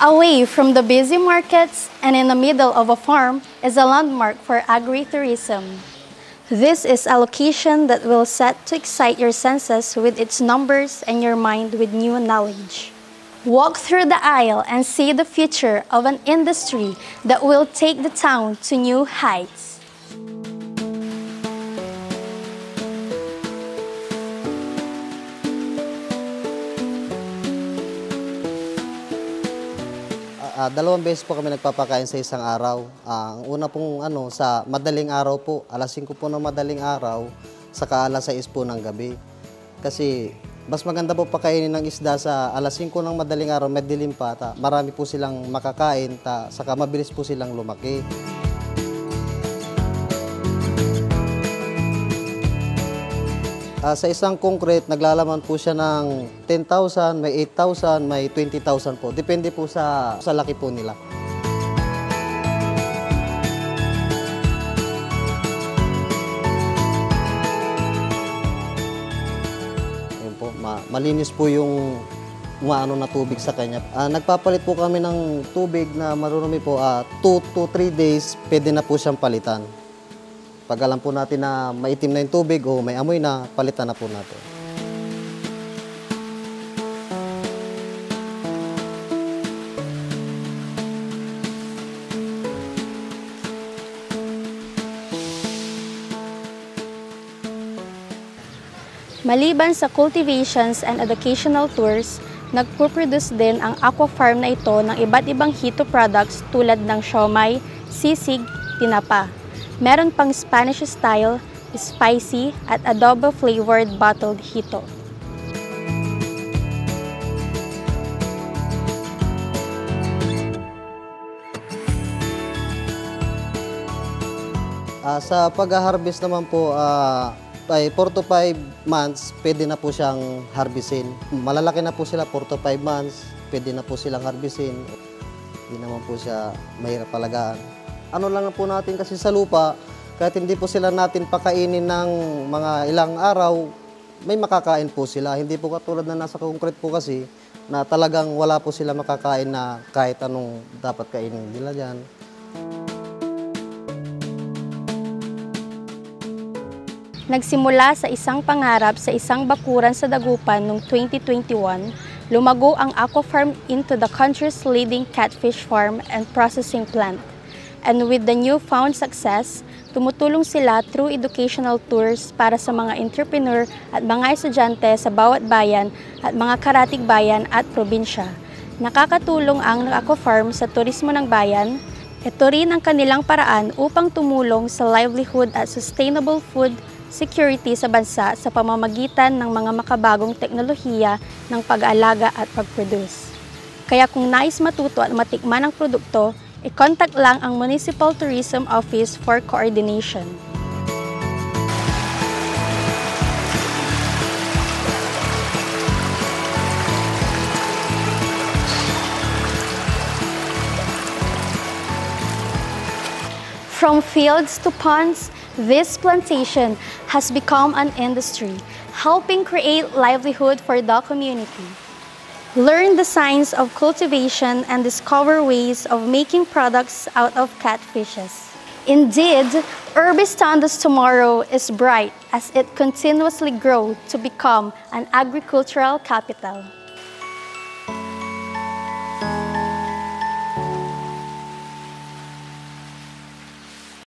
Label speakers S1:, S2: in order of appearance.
S1: Away from the busy markets and in the middle of a farm is a landmark for agritourism. This is a location that will set to excite your senses with its numbers and your mind with new knowledge. Walk through the aisle and see the future of an industry that will take the town to new heights.
S2: Dalawang beses po kami nagpapakain sa isang araw. Ang una pong sa madaling araw po, alas 5 po ng madaling araw, saka alas 6 po ng gabi. Kasi mas maganda po pakainin ng isda sa alas 5 ng madaling araw, madilim pa, marami po silang makakain, saka mabilis po silang lumaki. Sa isang concrete, naglalaman po siya ng 10,000, may 8,000, may 20,000 po. Depende po sa laki po nila. Ayun po, malinis po yung umaano na tubig sa kanya. Nagpapalit po kami ng tubig na marurumi po, 2 to 3 days, pwede na po siyang palitan. Pag alam po natin na maitim na yung tubig o may amoy na, palitan na po natin.
S1: Maliban sa cultivations and educational tours, nagpo-produce din ang aqua farm na ito ng iba't ibang hito products tulad ng siomai, sisig, tinapa. Meron pang Spanish style, spicy, at adobo-flavored bottled hito.
S2: Sa pag-harvest naman po, ay 4 to 5 months, pwede na po siyang harvestin. Malalaki na po sila, 4 to 5 months, pwede na po silang harvestin. Hindi naman po siya mahirap alagaan. Ano lang po natin kasi sa lupa, kahit hindi po sila natin pakainin ng mga ilang araw, may makakain po sila. Hindi po katulad na nasa concrete po kasi, na talagang wala po sila makakain na kahit anong dapat kainin nila dyan.
S1: Nagsimula sa isang pangarap sa isang bakuran sa Dagupan noong 2021, lumago ang aqua farm into the country's leading catfish farm and processing plant. And with the newfound success, tumutulong sila through educational tours para sa mga entrepreneur at mga estudyante sa bawat bayan at mga karatig bayan at probinsya. Nakakatulong ang aqua farm sa turismo ng bayan. Ito rin ang kanilang paraan upang tumulong sa livelihood at sustainable food security sa bansa sa pamamagitan ng mga makabagong teknolohiya ng pag-aalaga at pag-produce. Kaya kung nais matuto at matikman ang produkto, i-contact lang ang Municipal Tourism Office for coordination. From fields to ponds, this plantation has become an industry, helping create livelihood for the community. Learn the science of cultivation and discover ways of making products out of catfishes. Indeed, Urbistando's tomorrow is bright as it continuously grows to become an agricultural capital.